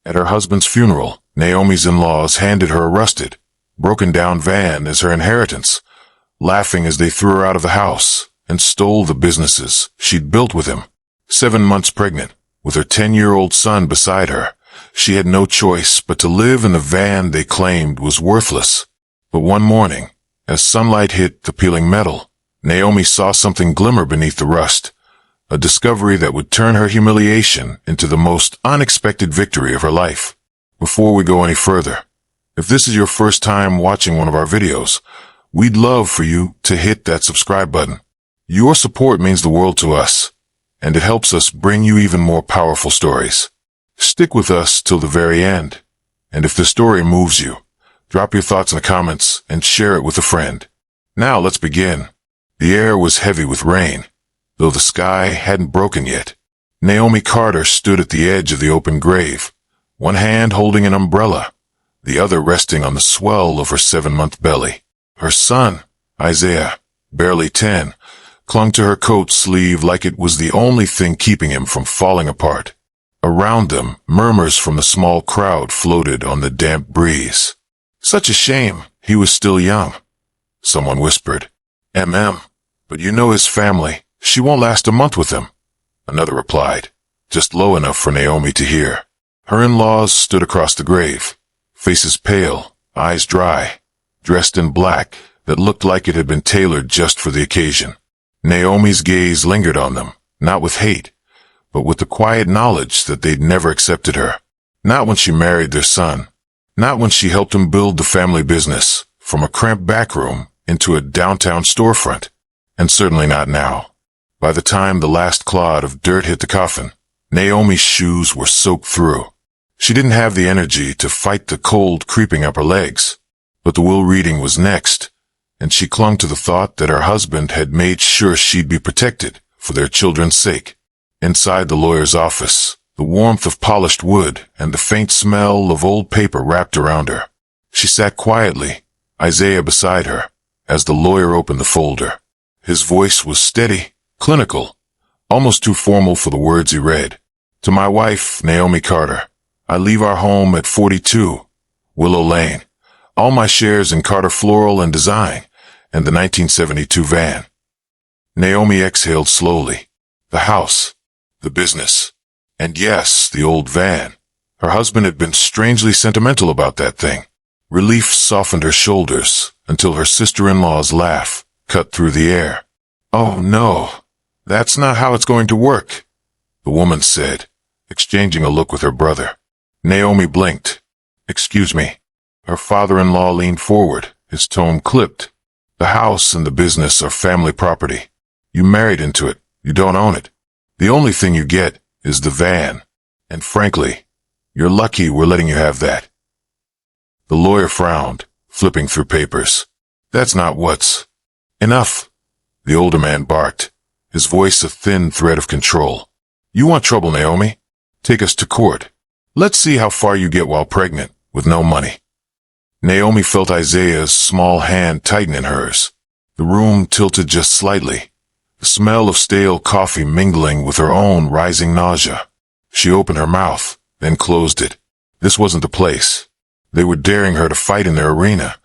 At her husband's funeral, Naomi's in-laws handed her a rusted, broken-down van as her inheritance, laughing as they threw her out of the house and stole the businesses she'd built with him. 7 months pregnant, with her 10-year-old son beside her, she had no choice but to live in the van they claimed was worthless. But one morning, as sunlight hit the peeling metal, Naomi saw something glimmer beneath the rust, a discovery that would turn her humiliation into the most unexpected victory of her life. Before we go any further, if this is your first time watching one of our videos, we'd love for you to hit that subscribe button. Your support means the world to us, and it helps us bring you even more powerful stories. Stick with us till the very end, and if the story moves you, drop your thoughts in the comments and share it with a friend. Now let's begin. The air was heavy with rain, though the sky hadn't broken yet. Naomi Carter stood at the edge of the open grave, one hand holding an umbrella, the other resting on the swell of her 7-month belly. Her son, Isaiah, barely 10, clung to her coat sleeve like it was the only thing keeping him from falling apart. Around them, murmurs from the small crowd floated on the damp breeze. Such a shame, he was still young. Someone whispered, but you know his family. She won't last a month with him. Another replied, just low enough for Naomi to hear. Her in-laws stood across the grave, faces pale, eyes dry, dressed in black that looked like it had been tailored just for the occasion. Naomi's gaze lingered on them, not with hate, but with the quiet knowledge that they'd never accepted her. Not when she married their son, not when she helped him build the family business from a cramped back room into a downtown storefront, and certainly not now. By the time the last clod of dirt hit the coffin, Naomi's shoes were soaked through. She didn't have the energy to fight the cold creeping up her legs, but the will reading was next, and she clung to the thought that her husband had made sure she'd be protected for their children's sake. Inside the lawyer's office, the warmth of polished wood and the faint smell of old paper wrapped around her. She sat quietly, Isaiah beside her, as the lawyer opened the folder. His voice was steady, clinical, almost too formal for the words he read. To my wife, Naomi Carter, I leave our home at 42, Willow Lane, all my shares in Carter Floral and Design, and the 1972 van. Naomi exhaled slowly. The house, the business, and yes, the old van. Her husband had been strangely sentimental about that thing. Relief softened her shoulders until her sister-in-law's laugh cut through the air. Oh no, that's not how it's going to work, the woman said, exchanging a look with her brother. Naomi blinked. Excuse me. Her father-in-law leaned forward, his tone clipped. The house and the business are family property. You married into it. You don't own it. The only thing you get is the van. And frankly, you're lucky we're letting you have that. The lawyer frowned, flipping through papers. That's not what's... Enough, the older man barked, his voice a thin thread of control. You want trouble, Naomi? Take us to court. Let's see how far you get while pregnant, with no money. Naomi felt Isaiah's small hand tighten in hers. The room tilted just slightly, the smell of stale coffee mingling with her own rising nausea. She opened her mouth, then closed it. This wasn't the place. They were daring her to fight in their arena,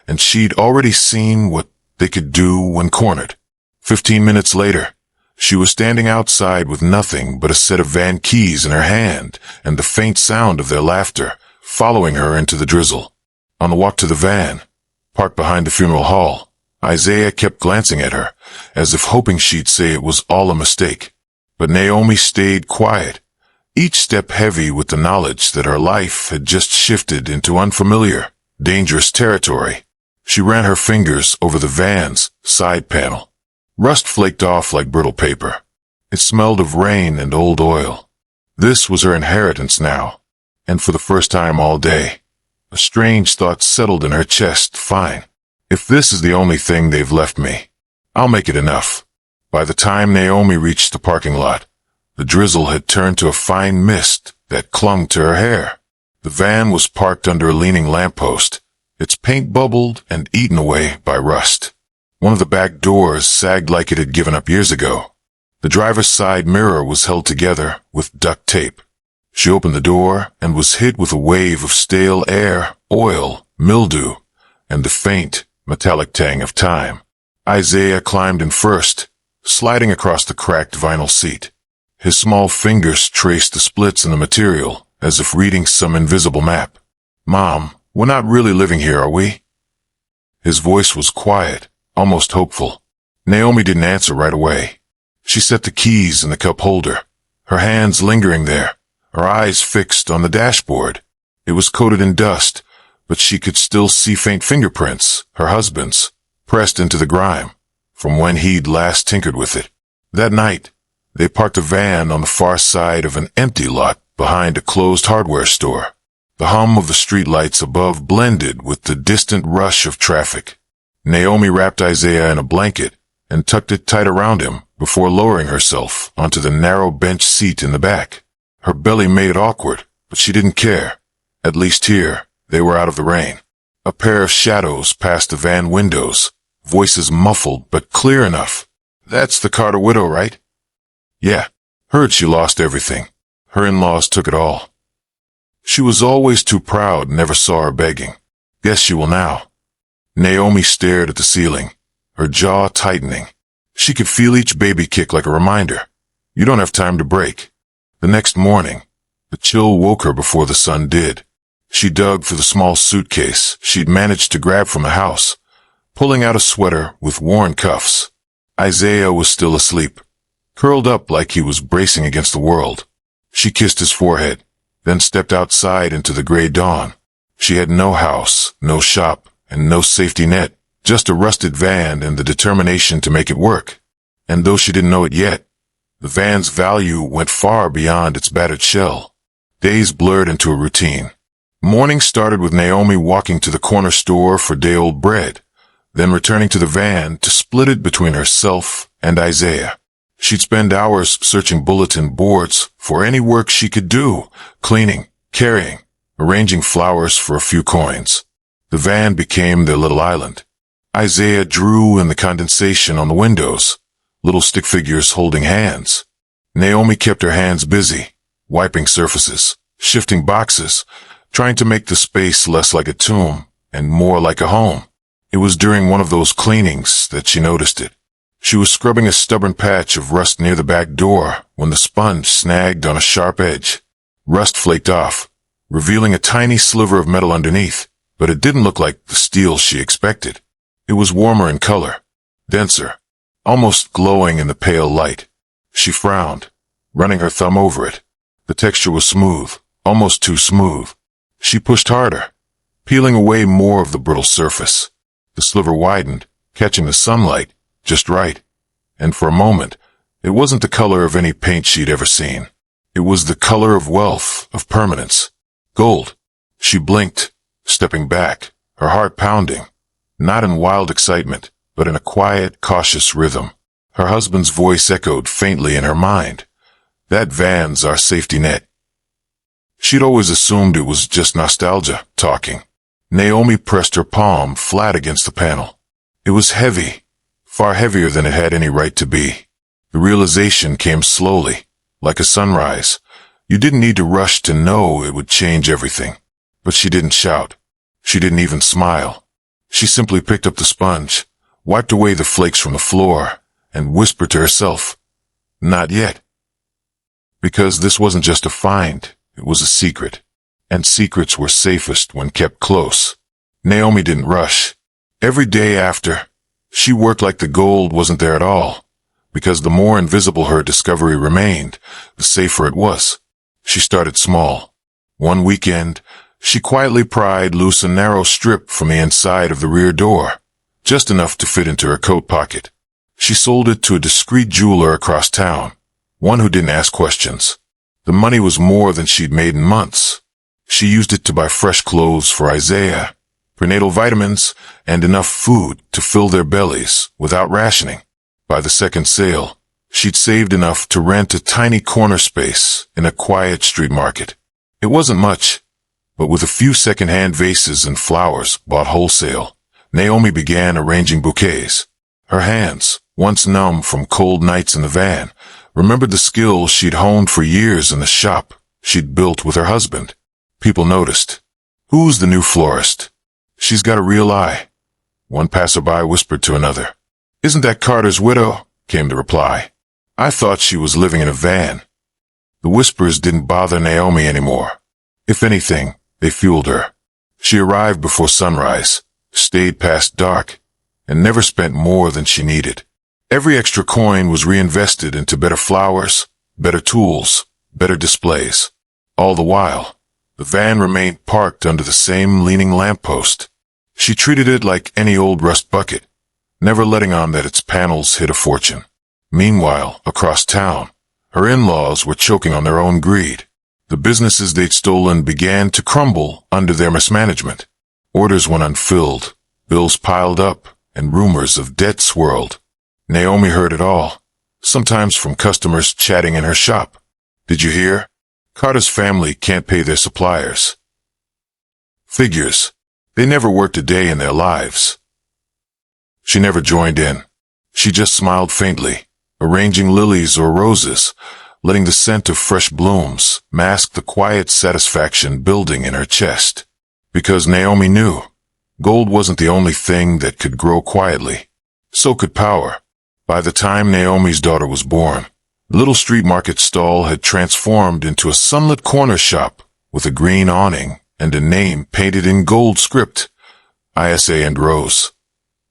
and she'd already seen what they could do when cornered. 15 minutes later, she was standing outside with nothing but a set of van keys in her hand and the faint sound of their laughter following her into the drizzle. On the walk to the van, parked behind the funeral hall, Isaiah kept glancing at her, as if hoping she'd say it was all a mistake. But Naomi stayed quiet, each step heavy with the knowledge that her life had just shifted into unfamiliar, dangerous territory. She ran her fingers over the van's side panel. Rust flaked off like brittle paper. It smelled of rain and old oil. This was her inheritance now, and for the first time all day, a strange thought settled in her chest. Fine. If this is the only thing they've left me, I'll make it enough. By the time Naomi reached the parking lot, the drizzle had turned to a fine mist that clung to her hair. The van was parked under a leaning lamppost, its paint bubbled and eaten away by rust. One of the back doors sagged like it had given up years ago. The driver's side mirror was held together with duct tape. She opened the door and was hit with a wave of stale air, oil, mildew, and the faint, metallic tang of time. Isaiah climbed in first, sliding across the cracked vinyl seat. His small fingers traced the splits in the material, as if reading some invisible map. "Mom, we're not really living here, are we?" His voice was quiet, almost hopeful. Naomi didn't answer right away. She set the keys in the cup holder, her hands lingering there, her eyes fixed on the dashboard. It was coated in dust, but she could still see faint fingerprints, her husband's, pressed into the grime, from when he'd last tinkered with it. That night, they parked a van on the far side of an empty lot behind a closed hardware store. The hum of the streetlights above blended with the distant rush of traffic. Naomi wrapped Isaiah in a blanket and tucked it tight around him before lowering herself onto the narrow bench seat in the back. Her belly made it awkward, but she didn't care. At least here, they were out of the rain. A pair of shadows passed the van windows, voices muffled but clear enough. "That's the Carter widow, right?" "Yeah. Heard she lost everything. Her in-laws took it all. She was always too proud, never saw her begging. Guess she will now." Naomi stared at the ceiling, her jaw tightening. She could feel each baby kick like a reminder. You don't have time to break. The next morning, the chill woke her before the sun did. She dug for the small suitcase she'd managed to grab from the house, pulling out a sweater with worn cuffs. Isaiah was still asleep, curled up like he was bracing against the world. She kissed his forehead, then stepped outside into the gray dawn. She had no house, no shop, and no safety net, just a rusted van and the determination to make it work. And though she didn't know it yet, the van's value went far beyond its battered shell. Days blurred into a routine. Morning started with Naomi walking to the corner store for day-old bread, then returning to the van to split it between herself and Isaiah. She'd spend hours searching bulletin boards for any work she could do, cleaning, carrying, arranging flowers for a few coins. The van became their little island. Isaiah drew in the condensation on the windows, little stick figures holding hands. Naomi kept her hands busy, wiping surfaces, shifting boxes, trying to make the space less like a tomb and more like a home. It was during one of those cleanings that she noticed it. She was scrubbing a stubborn patch of rust near the back door when the sponge snagged on a sharp edge. Rust flaked off, revealing a tiny sliver of metal underneath, but it didn't look like the steel she expected. It was warmer in color, denser, almost glowing in the pale light. She frowned, running her thumb over it. The texture was smooth, almost too smooth. She pushed harder, peeling away more of the brittle surface. The sliver widened, catching the sunlight just right. And for a moment, it wasn't the color of any paint she'd ever seen. It was the color of wealth, of permanence. Gold. She blinked, stepping back, her heart pounding, not in wild excitement, but in a quiet, cautious rhythm. Her husband's voice echoed faintly in her mind. "That van's our safety net." She'd always assumed it was just nostalgia talking. Naomi pressed her palm flat against the panel. It was heavy, far heavier than it had any right to be. The realization came slowly, like a sunrise. You didn't need to rush to know it would change everything. But she didn't shout. She didn't even smile. She simply picked up the sponge, wiped away the flakes from the floor, and whispered to herself, "Not yet." Because this wasn't just a find, it was a secret. And secrets were safest when kept close. Naomi didn't rush. Every day after, she worked like the gold wasn't there at all, because the more invisible her discovery remained, the safer it was. She started small. One weekend, she quietly pried loose a narrow strip from the inside of the rear door, just enough to fit into her coat pocket. She sold it to a discreet jeweler across town, one who didn't ask questions. The money was more than she'd made in months. She used it to buy fresh clothes for Isaiah, prenatal vitamins, and enough food to fill their bellies without rationing. By the second sale, she'd saved enough to rent a tiny corner space in a quiet street market. It wasn't much, but with a few second-hand vases and flowers bought wholesale, Naomi began arranging bouquets. Her hands, once numb from cold nights in the van, remembered the skill she'd honed for years in the shop. she'd built with her husband. People noticed. "Who's the new florist? She's got a real eye." One passerby whispered to another. "Isn't that Carter's widow?" came the reply. "I thought she was living in a van." The whispers didn't bother Naomi anymore. If anything, they fueled her. She arrived before sunrise, stayed past dark, and never spent more than she needed. Every extra coin was reinvested into better flowers, better tools, better displays. All the while, the van remained parked under the same leaning lamppost. She treated it like any old rust bucket, never letting on that its panels hid a fortune. Meanwhile, across town, her in-laws were choking on their own greed. The businesses they'd stolen began to crumble under their mismanagement. Orders went unfilled, bills piled up, and rumors of debt swirled. Naomi heard it all, sometimes from customers chatting in her shop. "Did you hear? Carter's family can't pay their suppliers." Figures. They never worked a day in their lives. She never joined in. She just smiled faintly, arranging lilies or roses, letting the scent of fresh blooms mask the quiet satisfaction building in her chest. Because Naomi knew, gold wasn't the only thing that could grow quietly. So could power. By the time Naomi's daughter was born, the little street market stall had transformed into a sunlit corner shop with a green awning and a name painted in gold script, Isa and Rose,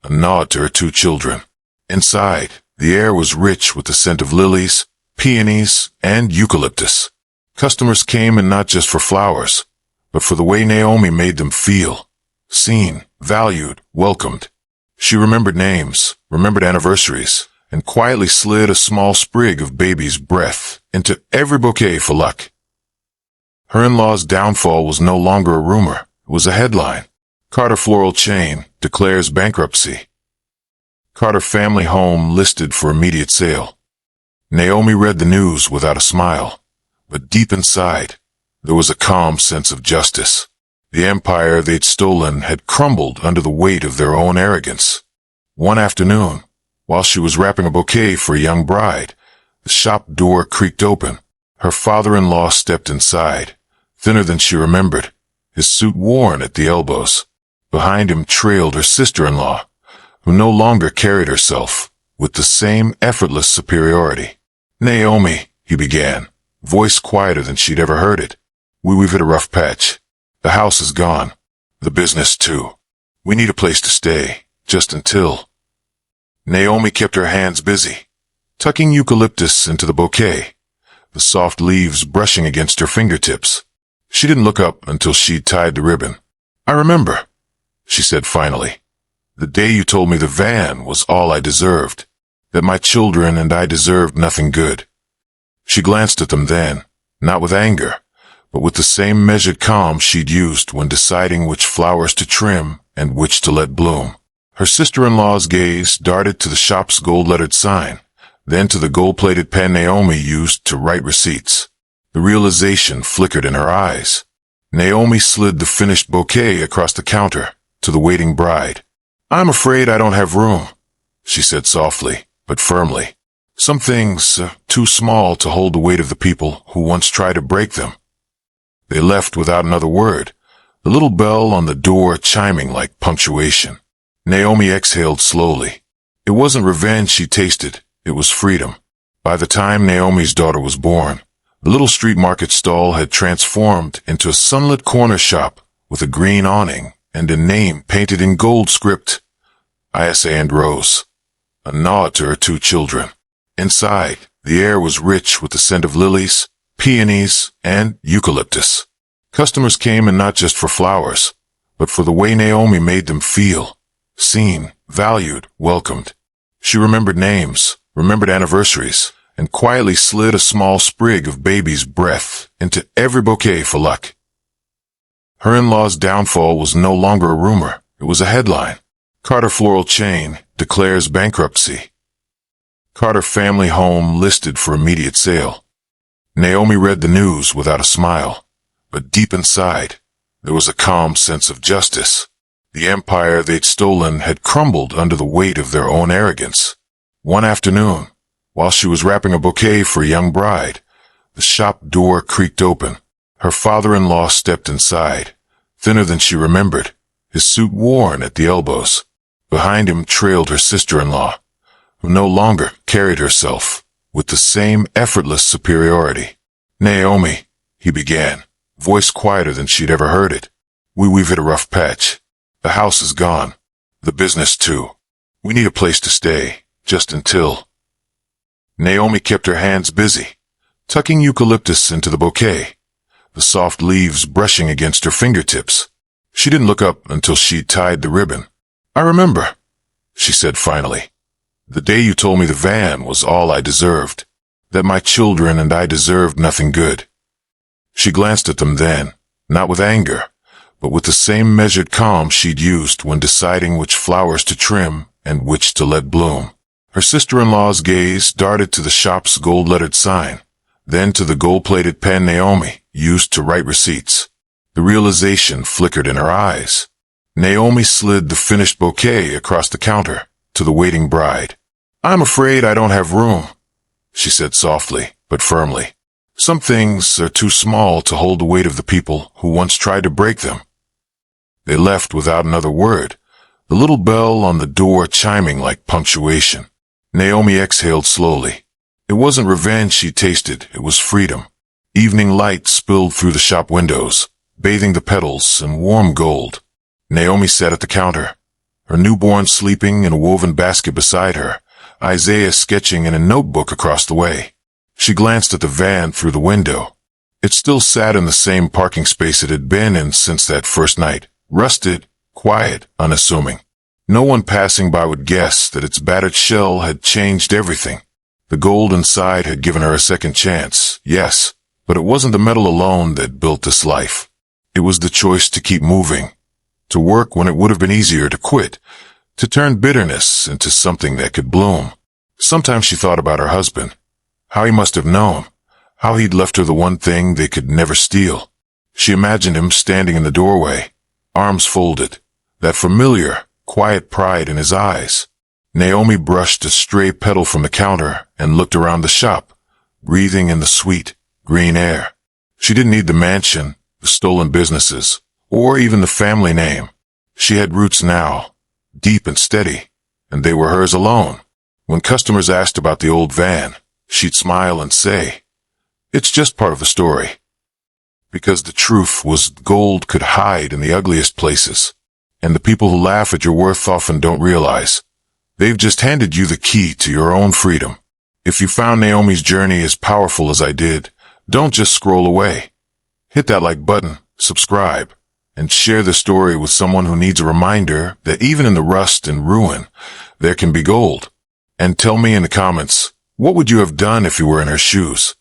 a nod to her two children. Inside, the air was rich with the scent of lilies, peonies, and eucalyptus. Customers came in not just for flowers, but for the way Naomi made them feel. Seen, valued, welcomed. She remembered names, remembered anniversaries, and quietly slid a small sprig of baby's breath into every bouquet for luck. Her in-law's downfall was no longer a rumor. It was a headline. Carter Floral Chain declares bankruptcy. Carter family home listed for immediate sale. Naomi read the news without a smile, but deep inside, there was a calm sense of justice. The empire they'd stolen had crumbled under the weight of their own arrogance. One afternoon, while she was wrapping a bouquet for a young bride, the shop door creaked open. Her father-in-law stepped inside, thinner than she remembered, his suit worn at the elbows. Behind him trailed her sister-in-law, who no longer carried herself with the same effortless superiority. "Naomi," he began, voice quieter than she'd ever heard it. "We've hit a rough patch. The house is gone. The business, too. We need a place to stay, just until—" Naomi kept her hands busy, tucking eucalyptus into the bouquet, the soft leaves brushing against her fingertips. She didn't look up until she'd tied the ribbon. "I remember," she said finally, "the day you told me the van was all I deserved, that my children and I deserved nothing good." She glanced at them then, not with anger, but with the same measured calm she'd used when deciding which flowers to trim and which to let bloom. Her sister-in-law's gaze darted to the shop's gold-lettered sign, then to the gold-plated pen Naomi used to write receipts. The realization flickered in her eyes. Naomi slid the finished bouquet across the counter to the waiting bride. "I'm afraid I don't have room," she said softly, but firmly. "Some things too small to hold the weight of the people who once tried to break them." They left without another word, the little bell on the door chiming like punctuation. Naomi exhaled slowly. It wasn't revenge she tasted, it was freedom. By the time Naomi's daughter was born, the little street market stall had transformed into a sunlit corner shop with a green awning and a name painted in gold script, Isa and Rose, a nod to her two children. Inside, the air was rich with the scent of lilies, peonies, and eucalyptus. Customers came in not just for flowers, but for the way Naomi made them feel. Seen, valued, welcomed. She remembered names, remembered anniversaries, and quietly slid a small sprig of baby's breath into every bouquet for luck. Her in-law's downfall was no longer a rumor. It was a headline. Carter Floral Chain declares bankruptcy. Carter family home listed for immediate sale. Naomi read the news without a smile, but deep inside, there was a calm sense of justice. The empire they'd stolen had crumbled under the weight of their own arrogance. One afternoon, while she was wrapping a bouquet for a young bride, the shop door creaked open. Her father-in-law stepped inside, thinner than she remembered, his suit worn at the elbows. Behind him trailed her sister-in-law, who no longer carried herself with the same effortless superiority. "Naomi," he began, voice quieter than she'd ever heard it. We've hit a rough patch. The house is gone. The business too. We need a place to stay, just until." Naomi kept her hands busy, tucking eucalyptus into the bouquet, the soft leaves brushing against her fingertips. She didn't look up until she'd tied the ribbon. "I remember," she said finally. "The day you told me the van was all I deserved, that my children and I deserved nothing good." She glanced at them then, not with anger, but with the same measured calm she'd used when deciding which flowers to trim and which to let bloom. Her sister-in-law's gaze darted to the shop's gold-lettered sign, then to the gold-plated pen Naomi used to write receipts. The realization flickered in her eyes. Naomi slid the finished bouquet across the counter to the waiting bride. "I'm afraid I don't have room," she said softly but firmly. "Some things are too small to hold the weight of the people who once tried to break them." They left without another word, the little bell on the door chiming like punctuation. Naomi exhaled slowly. It wasn't revenge she tasted, it was freedom. Evening light spilled through the shop windows, bathing the petals in warm gold. Naomi sat at the counter, her newborn sleeping in a woven basket beside her, Isaiah sketching in a notebook across the way. She glanced at the van through the window. It still sat in the same parking space it had been in since that first night, rusted, quiet, unassuming. No one passing by would guess that its battered shell had changed everything. The gold inside had given her a second chance, yes, but it wasn't the metal alone that built this life. It was the choice to keep moving, to work when it would have been easier to quit, to turn bitterness into something that could bloom. Sometimes she thought about her husband, how he must have known, how he'd left her the one thing they could never steal. She imagined him standing in the doorway, arms folded, that familiar, quiet pride in his eyes. Naomi brushed a stray petal from the counter and looked around the shop, breathing in the sweet, green air. She didn't need the mansion, the stolen businesses, or even the family name. She had roots now, deep and steady, and they were hers alone. When customers asked about the old van, she'd smile and say, "It's just part of the story." Because the truth was gold could hide in the ugliest places. And the people who laugh at your worth often don't realize they've just handed you the key to your own freedom. If you found Naomi's journey as powerful as I did, don't just scroll away. Hit that like button, subscribe, and share the story with someone who needs a reminder that even in the rust and ruin, there can be gold. And tell me in the comments, what would you have done if you were in her shoes?